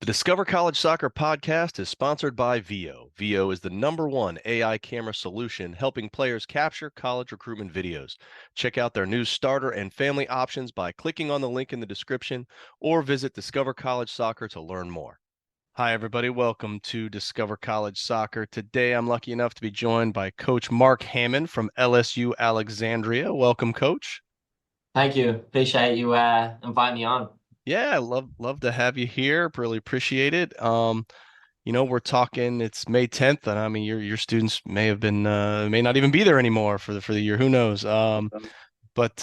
Discover College Soccer podcast is sponsored by VIO. VIO is the #1 AI camera solution helping players capture college recruitment videos. Check out their new starter and family options by clicking on the link in the description or visit Discover College Soccer to learn more. Hi, everybody. Welcome to Discover College Soccer. Today, I'm lucky enough to be joined by Coach Mark Hammond from LSU-Alexandria. Welcome, Coach. Thank you. Appreciate you inviting me on. Yeah, I love to have you here. Really appreciate it. We're talking it's May 10th, and I mean your students may have been may not even be there anymore for the year. Who knows? But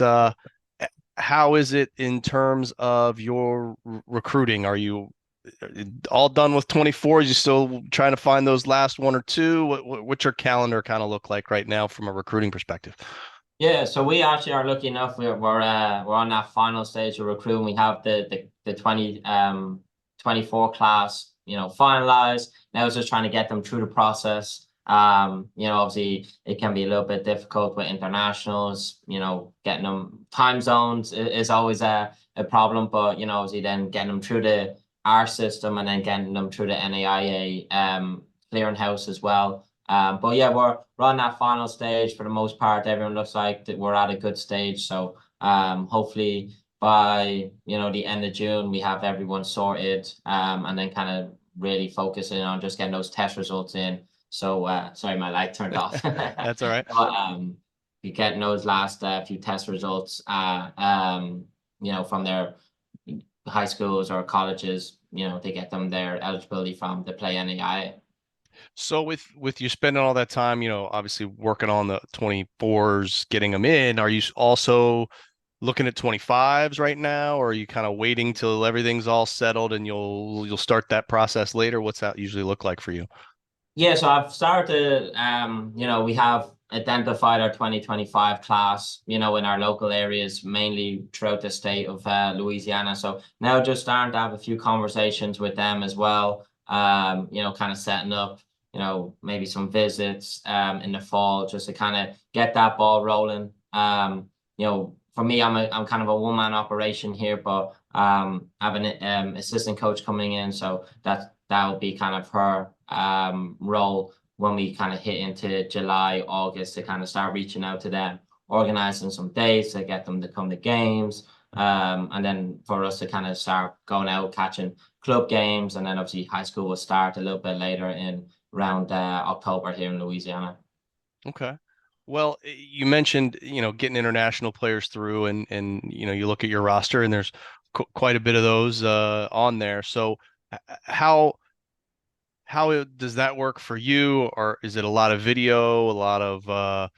how is it in terms of your recruiting? Are you all done with 24? Are you still trying to find those last one or two? What's your calendar kind of look like right now from a recruiting perspective? Yeah, so we actually are lucky enough. We're on that final stage of recruiting. We have the 24 class, finalized. Now it's just trying to get them through the process. Obviously it can be a little bit difficult with internationals. Getting them time zones is always a problem, but obviously then getting them through our system and then getting them through the NAIA clearinghouse as well. But yeah, we're on that final stage for the most part. Everyone looks like that we're at a good stage. So hopefully by the end of June we have everyone sorted, and then kind of really focusing on just getting those test results in. So sorry, my light turned off. That's all right. But be getting those last few test results, from their high schools or colleges, to get them their eligibility from the play NAIA. So with you spending all that time, obviously working on the 24s, getting them in, are you also looking at 25s right now, or are you kind of waiting till everything's all settled and you'll start that process later? What's that usually look like for you? Yeah, so I've started, we have identified our 2025 class, in our local areas, mainly throughout the state of Louisiana. So now just starting to have a few conversations with them as well, kind of setting up, maybe some visits in the fall just to kind of get that ball rolling. For me, I'm kind of a one-man operation here, but I have an assistant coach coming in, so that will be kind of her role when we kind of hit into July, August to kind of start reaching out to them, organizing some dates to get them to come to games, and then for us to kind of start going out catching club games, and then obviously high school will start a little bit later in around October here in Louisiana. Okay. Well, you mentioned, getting international players through and you look at your roster and there's quite a bit of those on there. So how does that work for you? Or is it a lot of video, a lot of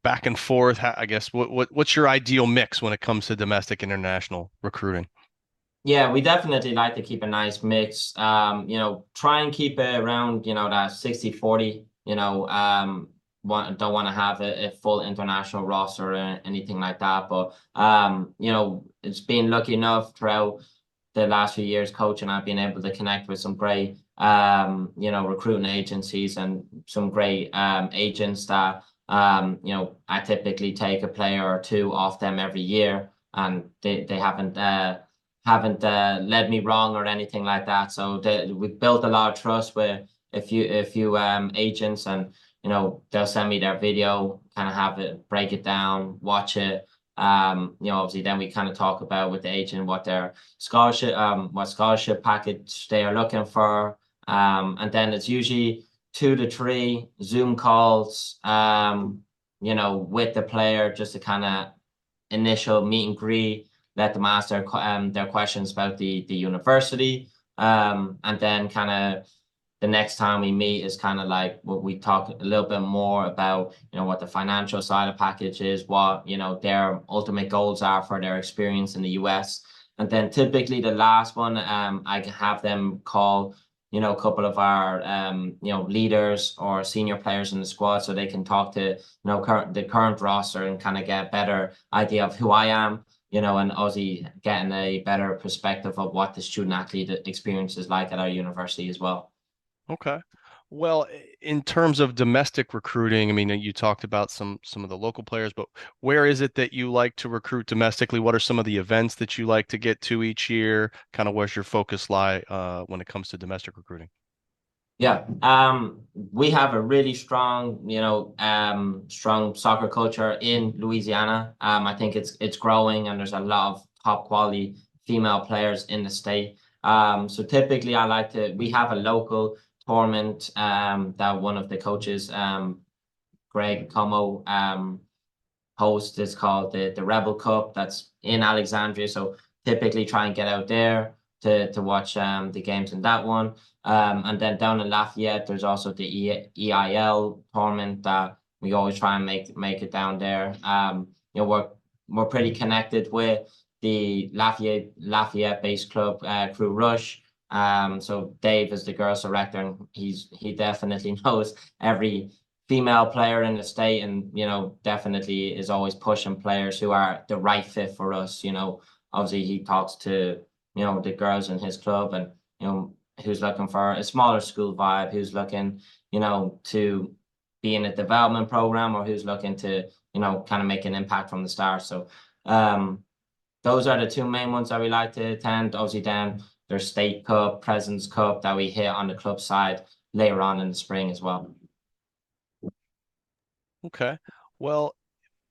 back and forth? I guess what's your ideal mix when it comes to domestic international recruiting? Yeah, we definitely like to keep a nice mix. Try and keep it around, that 60-40, don't want to have a full international roster or anything like that. But it's been lucky enough throughout the last few years coaching, I've been able to connect with some great recruiting agencies and some great agents that I typically take a player or two off them every year, and they haven't led me wrong or anything like that. So we've built a lot of trust with a few agents, and they'll send me their video, kind of have it, break it down, watch it. Obviously then we kind of talk about with the agent what scholarship package they are looking for. And then it's usually 2 to 3 Zoom calls, with the player just to kind of initial meet and greet, let them ask their questions about the university. And then kind of the next time we meet is kind of like what we talk a little bit more about, what the financial side of package is, what, their ultimate goals are for their experience in the US. And then typically the last one, I can have them call, a couple of our, leaders or senior players in the squad so they can talk to, the current roster and kind of get a better idea of who I am, and obviously getting a better perspective of what the student athlete experience is like at our university as well. Okay. Well, in terms of domestic recruiting, I mean, you talked about some of the local players, but where is it that you like to recruit domestically? What are some of the events that you like to get to each year? Kind of where's your focus lie when it comes to domestic recruiting? Yeah, we have a really strong, strong soccer culture in Louisiana. I think it's growing, and there's a lot of top quality female players in the state. So typically, we have a local tournament that one of the coaches, Greg Como, host is called the Rebel Cup. That's in Alexandria. So typically try and get out there to watch the games in that one. And then down in Lafayette, there's also the EIL tournament that we always try and make it down there. We're pretty connected with the Lafayette based club, Crew Rush. So Dave is the girls director, and he definitely knows every female player in the state, and definitely is always pushing players who are the right fit for us. Obviously he talks to the girls in his club, and who's looking for a smaller school vibe, who's looking to be in a development program, or who's looking to kind of make an impact from the start. So those are the two main ones that we like to attend. Obviously then there's State Cup, President's Cup that we hit on the club side later on in the spring as well. Okay. Well,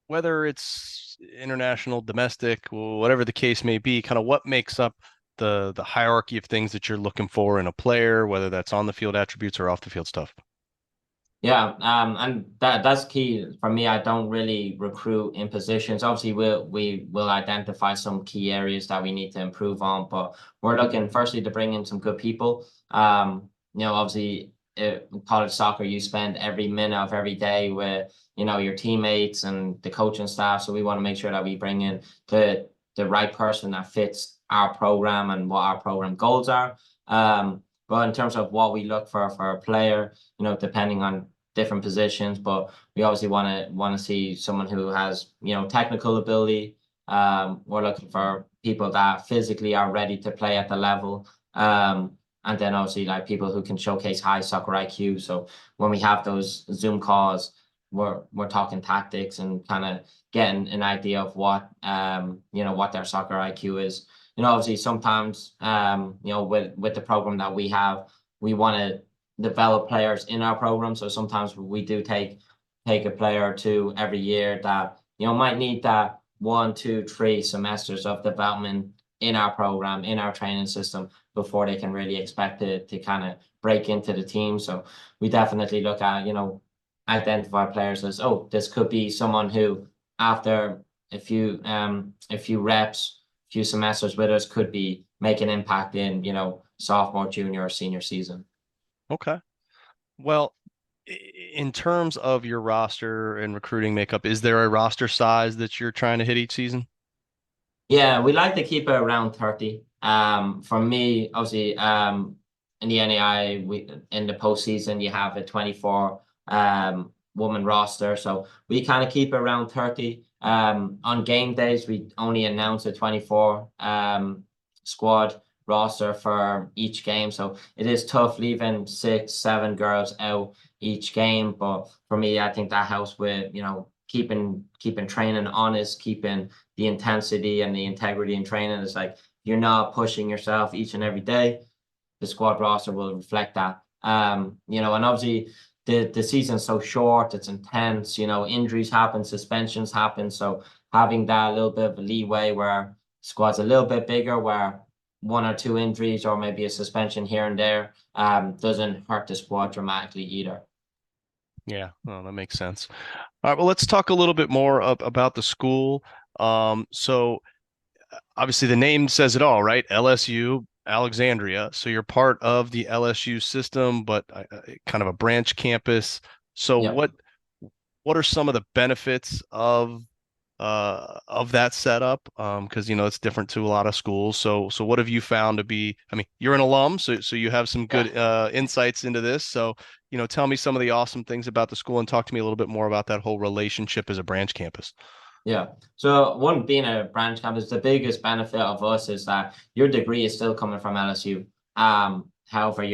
whether it's international, domestic, whatever the case may be, kind of what makes up the hierarchy of things that you're looking for in a player, whether that's on the field attributes or off the field stuff. Yeah, and that's key for me. I don't really recruit in positions. Obviously, we will identify some key areas that we need to improve on, but we're looking firstly to bring in some good people. Obviously, in college soccer, you spend every minute of every day with your teammates and the coaching staff. So we want to make sure that we bring in the right person that fits our program and what our program goals are. But in terms of what we look for a player, depending on different positions, but we obviously want to see someone who has technical ability. We're looking for people that physically are ready to play at the level. And then obviously like people who can showcase high soccer IQ. So when we have those Zoom calls, we're talking tactics and kind of getting an idea of what their soccer IQ is. Obviously sometimes with the program that we have, we want to develop players in our program. So sometimes we do take a player or two every year that might need that 1, 2, 3 semesters of development in our program, in our training system before they can really expect to kind of break into the team. So we definitely look at identify players as, oh, this could be someone who after a few reps, few semesters with us could be make an impact in sophomore, junior, or senior season. Okay. Well, in terms of your roster and recruiting makeup, is there a roster size that you're trying to hit each season? Yeah, we like to keep it around 30. For me, obviously, in the NAIA, in the postseason you have a 24 woman roster, so we kind of keep it around 30. On game days, we only announce a 24 squad roster for each game, so it is tough leaving 6, 7 girls out each game. But for me, I think that helps with keeping training honest, keeping the intensity and the integrity in training. Is like you're not pushing yourself each and every day, the squad roster will reflect that. And obviously the season's so short, it's intense, injuries happen, suspensions happen. So having that little bit of a leeway where squad's a little bit bigger, where 1 or 2 injuries or maybe a suspension here and there doesn't hurt the squad dramatically either. Yeah, well, that makes sense. All right, well, let's talk a little bit more about the school. So obviously the name says it all, right? LSU, Alexandria. So you're part of the LSU system, but kind of a branch campus. So Yep. what are some of the benefits of that setup? Because it's different to a lot of schools. So what have you found to be? I mean, you're an alum, so you have some Yeah. good insights into this. So tell me some of the awesome things about the school and talk to me a little bit more about that whole relationship as a branch campus. Yeah. So one being a branch campus, the biggest benefit of us is that your degree is still coming from LSU. However,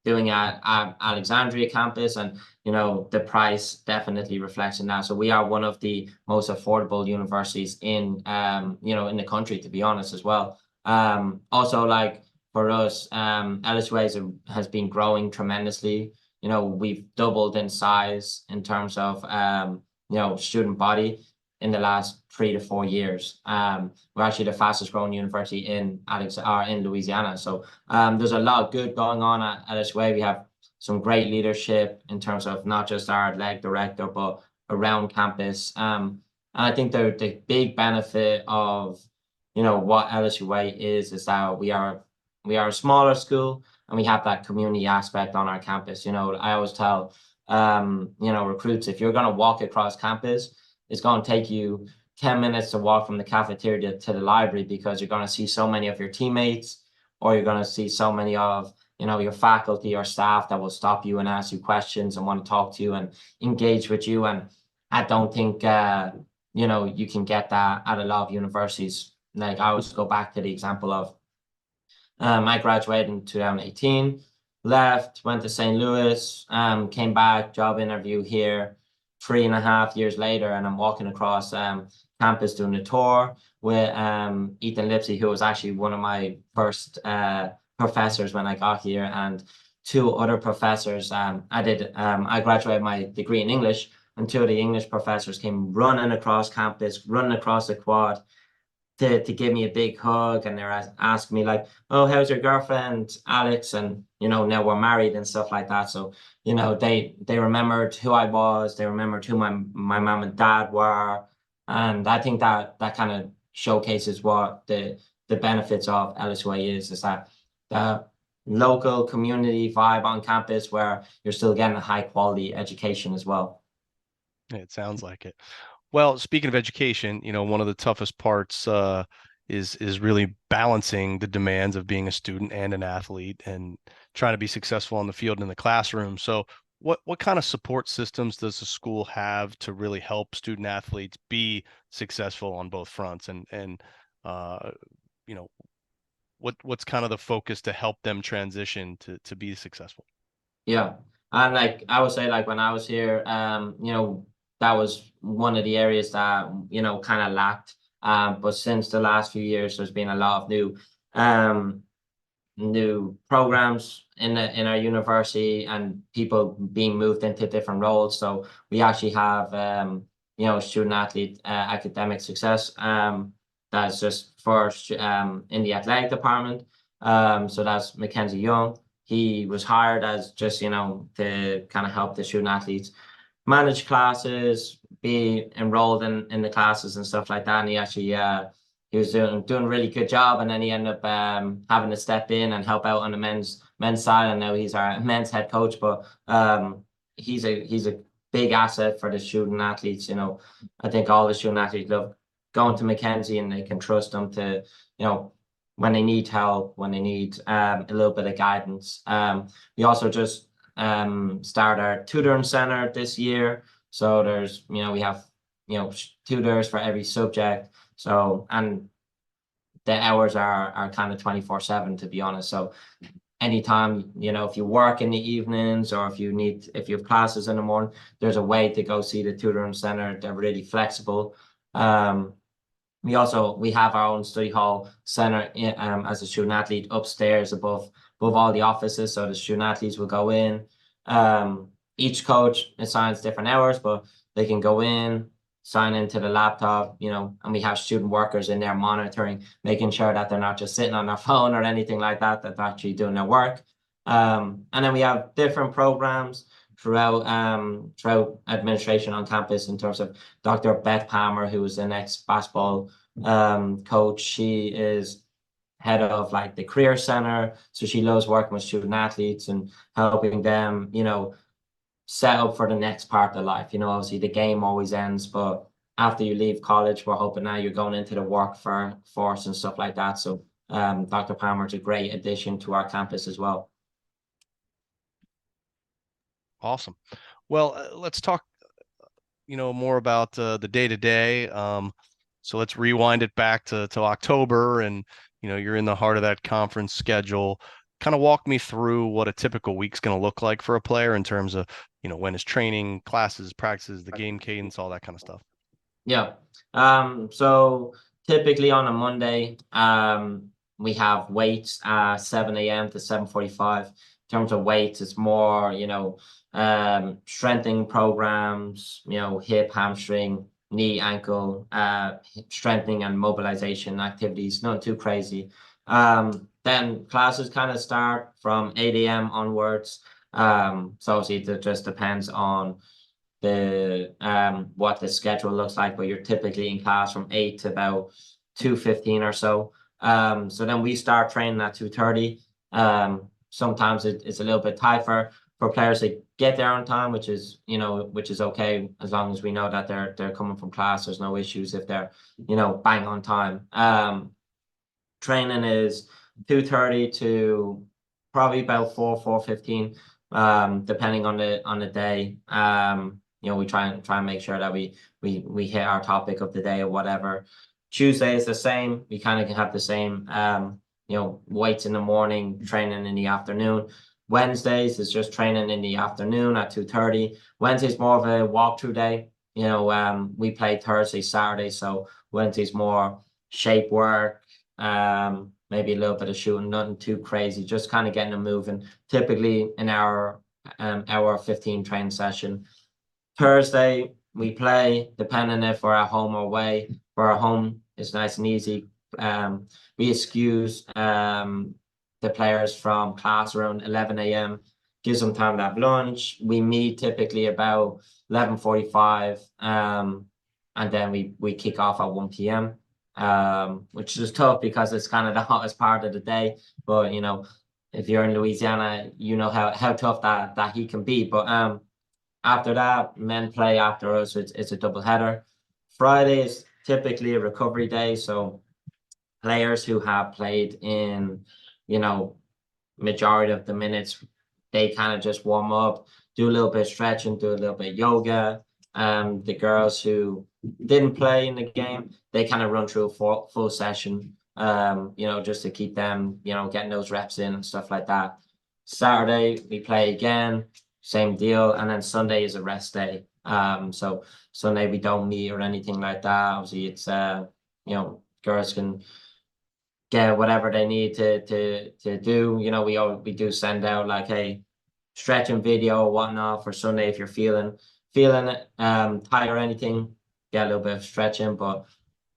doing at Alexandria campus, and the price definitely reflects in that. So we are one of the most affordable universities in in the country, to be honest, as well. Also, like for us, LSUA has been growing tremendously. We've doubled in size in terms of student body in the last 3 to 4 years. We're actually the fastest growing university in Louisiana. So there's a lot of good going on at LSUA. We have some great leadership in terms of not just our athletic director, but around campus. And I think the big benefit of what LSUA is that we are a smaller school, and we have that community aspect on our campus. I always tell recruits, if you're going to walk across campus, it's going to take you 10 minutes to walk from the cafeteria to the library, because you're going to see so many of your teammates, or you're going to see so many of your faculty or staff that will stop you and ask you questions and want to talk to you and engage with you. And I don't think you can get that at a lot of universities. Like, I always go back to the example of I graduated in 2018, left, went to St. Louis, came back, job interview here 3.5 years later, and I'm walking across campus doing a tour with Ethan Lipsey, who was actually one of my first professors when I got here, and two other professors. I graduated my degree in English, and two of the English professors came running across campus, running across the quad to give me a big hug, and they're asking me like, "Oh, how's your girlfriend, Alex?" And now we're married and stuff like that. So they remembered who I was, they remembered who my mom and dad were, and I think that kind of showcases what the benefits of LSUA is that the local community vibe on campus, where you're still getting a high quality education as well. It sounds like it. Well, speaking of education, one of the toughest parts is really balancing the demands of being a student and an athlete and trying to be successful on the field and in the classroom. So, what kind of support systems does the school have to really help student athletes be successful on both fronts? And uh, you know, what's kind of the focus to help them transition to be successful? Yeah. And like I would say, like when I was here, that was one of the areas that, kind of lacked. But since the last few years, there's been a lot of um new programs in our university, and people being moved into different roles. So we actually have student athlete academic success that's just first in the athletic department. So that's Mackenzie Young. He was hired as just to kind of help the student athletes manage classes, be enrolled in the classes and stuff like that. And he was doing a really good job, and then he ended up having to step in and help out on the men's side, and now he's our men's head coach. But he's a big asset for the student athletes. I think all the student athletes love going to Mackenzie, and they can trust him to when they need help, when they need a little bit of guidance. We also just start our tutoring center this year. So there's we have tutors for every subject. So, and the hours are kind of 24/7, to be honest. So anytime, if you work in the evenings, or if you have classes in the morning, there's a way to go see the tutoring center. They're really flexible. Um, we have our own study hall center as a student athlete upstairs above all the offices. So the student athletes will go in. Each coach assigns different hours, but they can go in, sign into the laptop, and we have student workers in there monitoring, making sure that they're not just sitting on their phone or anything like that, that they're actually doing their work. And then we have different programs throughout administration on campus, in terms of Dr. Beth Palmer, who is the next basketball coach. She is head of like the career center, so she loves working with student athletes and helping them set up for the next part of life. Obviously the game always ends, but after you leave college, we're hoping now you're going into the workforce and stuff like that. So Dr. Palmer is a great addition to our campus as well. Awesome. Well, let's talk, more about the day to day. So let's rewind it back to October, and you're in the heart of that conference schedule. kind of walk me through what a typical week's going to look like for a player in terms of, when is training, classes, practices, the game cadence, all that kind of stuff. Yeah. So typically on a Monday, we have weights 7 a.m. to 7:45. In terms of weights, it's more, strengthening programs, hip, hamstring, knee, ankle, strengthening and mobilization activities, not too crazy. Then classes kind of start from 8 a.m. onwards. So obviously it just depends on the what the schedule looks like, but you're typically in class from 8 to about 2:15 or so. So then we start training at 2:30. Sometimes it's a little bit tight for players to get there on time, which is okay as long as we know that they're coming from class. There's no issues if they're, bang on time. Training is 2:30 to probably about 4:15, depending on the day. We try and make sure that we hit our topic of the day or whatever. Tuesday is the same. We kind of can have the same weights in the morning, training in the afternoon. Wednesdays is just training in the afternoon at 2:30. Wednesday's more of a walkthrough day. We play Thursday, Saturday, so Wednesday's more shape work, maybe a little bit of shooting, nothing too crazy, just kind of getting them moving. Typically an hour 15 training session. Thursday, we play, depending if we're at home or away. For our home, it's nice and easy. We excuse the players from class around 11 a.m., gives them time to have lunch. We meet typically about 11:45, and then we kick off at 1 p.m., which is tough because it's kind of the hottest part of the day. But, if you're in Louisiana, you know how tough that heat can be. But after that, men play after us. It's a double header. Friday is typically a recovery day, so players who have played in, majority of the minutes, they kind of just warm up, do a little bit of stretching, do a little bit of yoga. The girls who didn't play in the game, they kind of run through a full session, just to keep them, getting those reps in and stuff like that. Saturday, we play again, same deal. And then Sunday is a rest day. So Sunday we don't meet or anything like that. Obviously, it's, girls can get whatever they need to do. We do send out like a stretching video or whatnot for Sunday if you're feeling it, tight or anything, get a little bit of stretching, but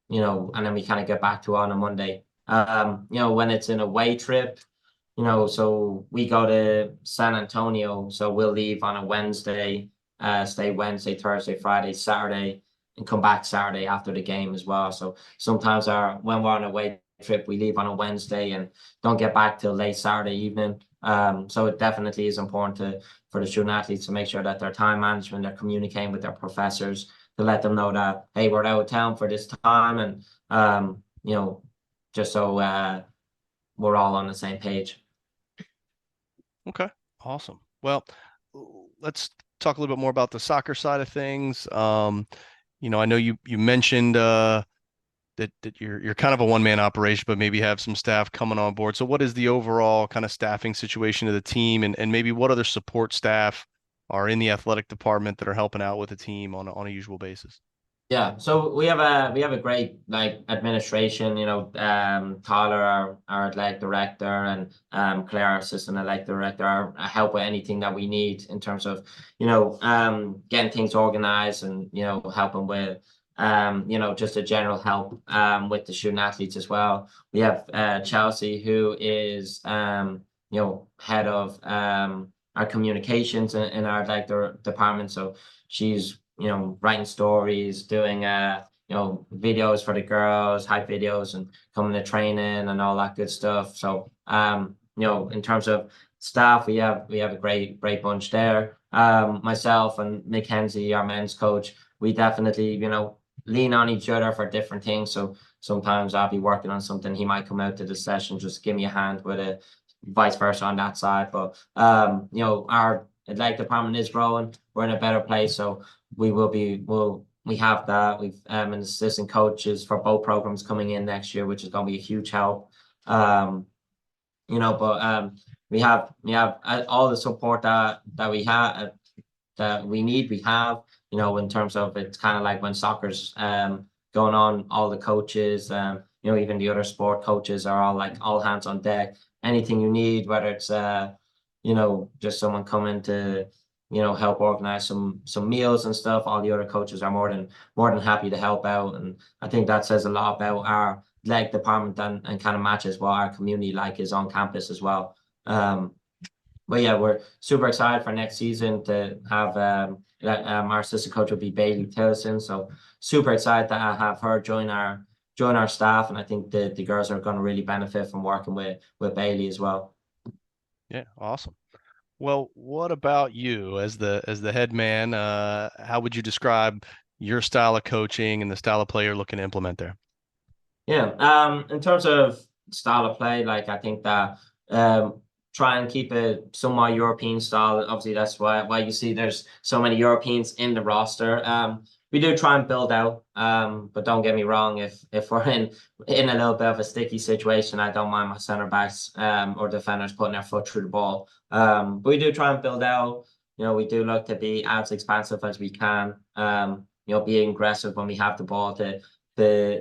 and then we kind of get back to it on a Monday. When it's an away trip, so we go to San Antonio, so we'll leave on a Wednesday, stay Wednesday, Thursday, Friday, Saturday, and come back Saturday after the game as well. So sometimes when we're on a away trip, we leave on a Wednesday and don't get back till late Saturday evening. So it definitely is important for the student athletes to make sure that their time management, they're communicating with their professors to let them know that, hey, we're out of town for this time, and just so we're all on the same page. Okay, awesome. Well, let's talk a little bit more about the soccer side of things. I know you mentioned that you're kind of a one-man operation, but maybe have some staff coming on board. So what is the overall kind of staffing situation of the team, and maybe what other support staff are in the athletic department that are helping out with the team on a usual basis? Yeah, so we have a great administration, Tyler, our athletic director, and Claire, our assistant athletic director, are help with anything that we need in terms of, getting things organized and, helping with, just a general help with the student athletes as well. We have Chelsea, who is head of our communications in our athletic department. So she's writing stories, doing videos for the girls, hype videos, and coming to training and all that good stuff. So in terms of staff, we have a great bunch there. Myself and Mackenzie, our men's coach, we definitely lean on each other for different things. So sometimes I'll be working on something, he might come out to the session, just give me a hand with it, vice versa on that side. But our athletic department is growing. We're in a better place, so we have that. We've an assistant coaches for both programs coming in next year, which is going to be a huge help. But we have all the support that we have that we need. We have, in terms of, it's kind of like when soccer's going on, all the coaches, even the other sport coaches are all like all hands on deck. Anything you need, whether it's just someone coming to help organize some meals and stuff, all the other coaches are more than happy to help out. And I think that says a lot about our leg department, and kind of matches what our community like is on campus as well. But yeah, we're super excited for next season to have our assistant coach will be Bailey Tillison. So super excited to have her join our staff, and I think the girls are going to really benefit from working with Bailey as well. Yeah, awesome. Well, what about you as the head man? How would you describe your style of coaching and the style of play you're looking to implement there? Yeah, in terms of style of play, like I think that try and keep it somewhat European style. Obviously, that's why you see there's so many Europeans in the roster. We do try and build out, but don't get me wrong. If we're in a little bit of a sticky situation, I don't mind my center backs or defenders putting their foot through the ball. But we do try and build out. We do look to be as expansive as we can. Being aggressive when we have the ball to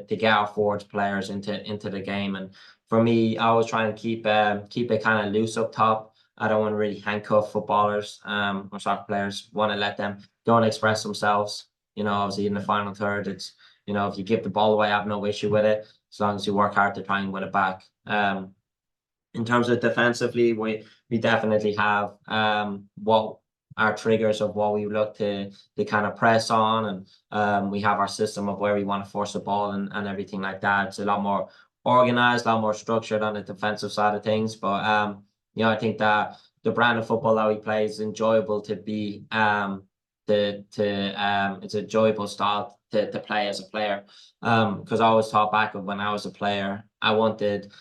get our forwards players into the game. And for me, I always try and keep it kind of loose up top. I don't want to really handcuff footballers or soccer players. Want to let them go and express themselves. Obviously in the final third, it's if you give the ball away, I have no issue with it as long as you work hard to try and win it back. In terms of defensively, we definitely have what our triggers of what we look to kind of press on, and we have our system of where we want to force the ball and everything like that. It's a lot more organized, a lot more structured on the defensive side of things. But I think that the brand of football that we play is enjoyable to be it's a enjoyable style to play as a player. Because I always thought back of when I was a player, I wanted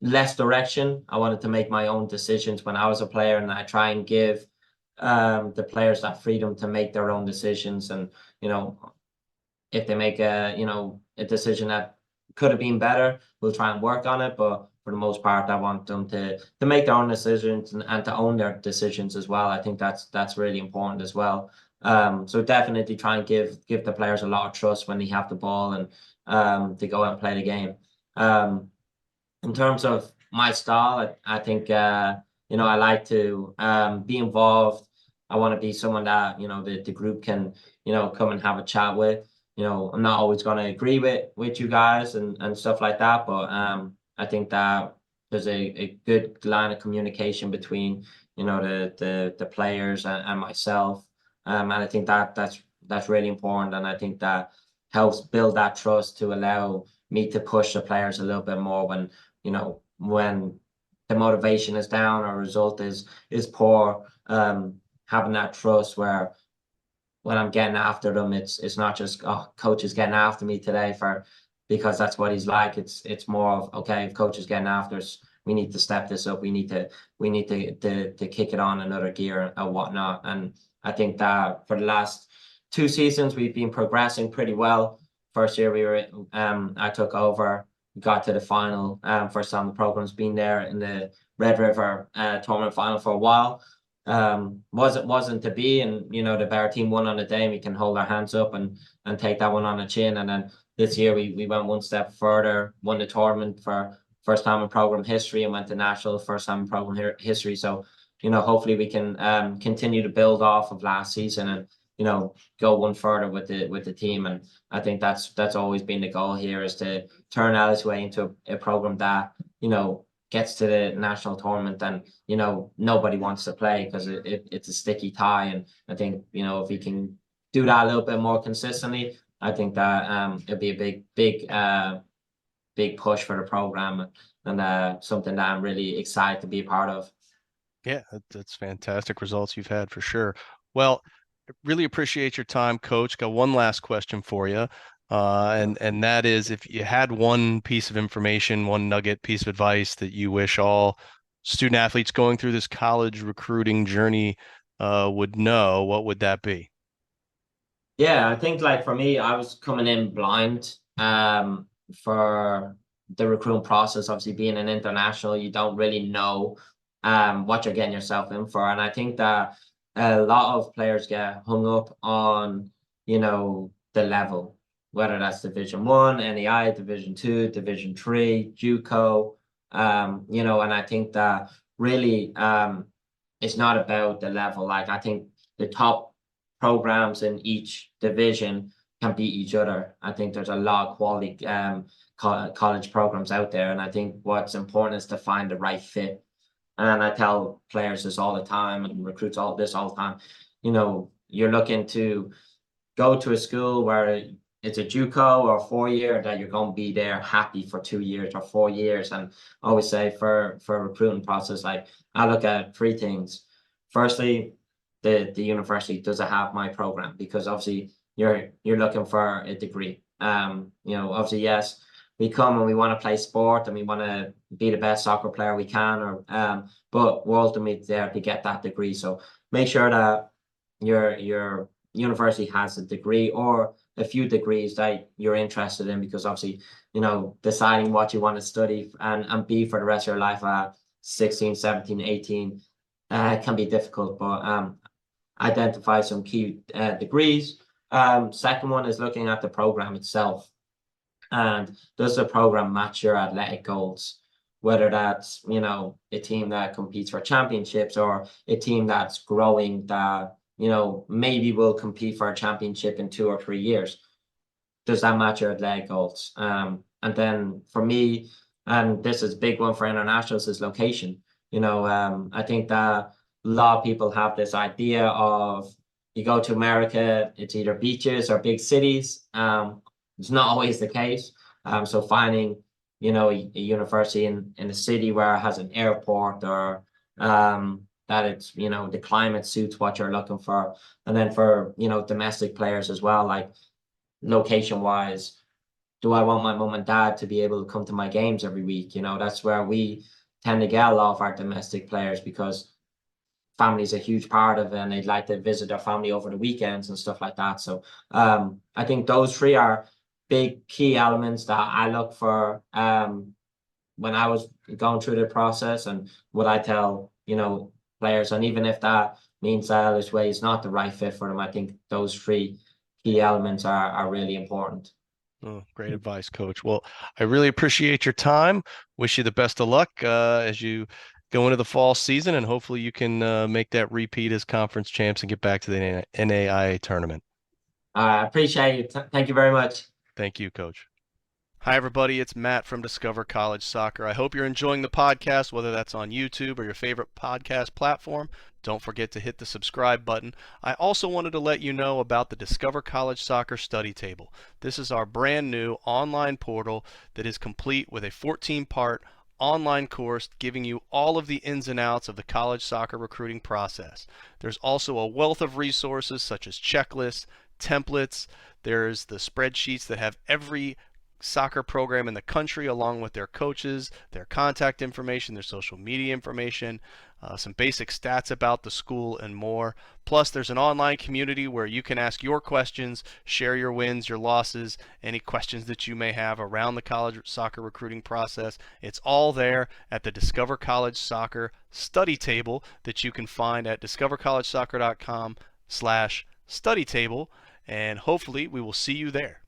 less direction. I wanted to make my own decisions when I was a player, and I try and give the players that freedom to make their own decisions. And if they make a decision that could have been better, we'll try and work on it. But for the most part, I want them to make their own decisions and to own their decisions as well. I think that's really important as well. So definitely try and give the players a lot of trust when they have the ball, and to go out and play the game. In terms of my style, I think I like to be involved. I want to be someone that the group can come and have a chat with. I'm not always going to agree with you guys and stuff like that, but I think that there's a good line of communication between the players and myself, and I think that's really important, and I think that helps build that trust to allow me to push the players a little bit more when the motivation is down or result is poor. Having that trust where when I'm getting after them, it's not just, oh, coach is getting after me today because that's what he's like. It's more of, okay, if coach is getting after us, we need to step this up. We need to kick it on another gear and whatnot. And I think that for the last 2 seasons, we've been progressing pretty well. First year I took over, got to the final. First time the program's been there in the Red River tournament final for a while. Wasn't to be, and the better team won on the day, and we can hold our hands up and take that one on the chin. And then this year we went one step further, won the tournament for first time in program history, and went to national first time in program history. So hopefully we can continue to build off of last season and go one further with the team. And I think that's always been the goal here, is to turn LSUA into a program that gets to the national tournament, and nobody wants to play because it's a sticky tie. And I think if we can do that a little bit more consistently, I think that it'd be a big push for the program, and something that I'm really excited to be a part of. Yeah, that's fantastic results you've had for sure. Well, really appreciate your time, Coach. Got one last question for you. And that is, if you had one piece of information, one nugget piece of advice that you wish all student athletes going through this college recruiting journey would know, what would that be? Yeah, I think like for me, I was coming in blind for the recruiting process. Obviously, being an international, you don't really know what you're getting yourself in for. And I think that a lot of players get hung up on, the level, whether that's Division 1, NAIA, Division 2, Division 3, JUCO, and I think that really it's not about the level. Like I think the top programs in each division can beat each other. I think there's a lot of quality college programs out there, and I think what's important is to find the right fit. And I tell players this all the time and recruits all this all the time. You're looking to go to a school where it's a JUCO or 4 year that you're going to be there happy for 2 years or 4 years. And I always say for a recruiting process, like I look at three things. Firstly, the university, does it have my program? Because obviously you're looking for a degree. Obviously, yes, we come and we want to play sport and we want to be the best soccer player we can, but we're ultimately there to get that degree. So make sure that your university has a degree or a few degrees that you're interested in, because obviously, deciding what you want to study and be for the rest of your life at 16, 17, 18 can be difficult, but identify some key degrees. Second one is looking at the program itself. And does the program match your athletic goals? Whether that's, a team that competes for championships or a team that's growing that, maybe will compete for a championship in 2 or 3 years. Does that match your athletic goals? And then for me, and this is a big one for internationals, is location. I think that a lot of people have this idea of you go to America, it's either beaches or big cities. It's not always the case. So finding, a university in a city where it has an airport or that it's, the climate suits what you're looking for. And then for, domestic players as well, like location wise, do I want my mom and dad to be able to come to my games every week? That's where we tend to get a lot of our domestic players, because family is a huge part of it and they'd like to visit their family over the weekends and stuff like that. So I think those three are big key elements that I look for when I was going through the process, and what I tell, players. And even if that means that LSUA is not the right fit for them, I think those three key elements are really important. Oh, great advice, Coach. Well, I really appreciate your time. Wish you the best of luck as you go into the fall season, and hopefully you can make that repeat as conference champs and get back to the NAIA tournament. I appreciate it. Thank you very much. Thank you, Coach. Hi, everybody. It's Matt from Discover College Soccer. I hope you're enjoying the podcast, whether that's on YouTube or your favorite podcast platform. Don't forget to hit the subscribe button. I also wanted to let you know about the Discover College Soccer Study Table. This is our brand new online portal that is complete with a 14-part online course giving you all of the ins and outs of the college soccer recruiting process. There's also a wealth of resources such as checklists, templates. There's the spreadsheets that have every soccer program in the country along with their coaches, their contact information, their social media information, some basic stats about the school, and more. Plus, there's an online community where you can ask your questions, share your wins, your losses, any questions that you may have around the college soccer recruiting process. It's all there at the Discover College Soccer study table that you can find at discovercollegesoccer.com/study table, and hopefully we will see you there.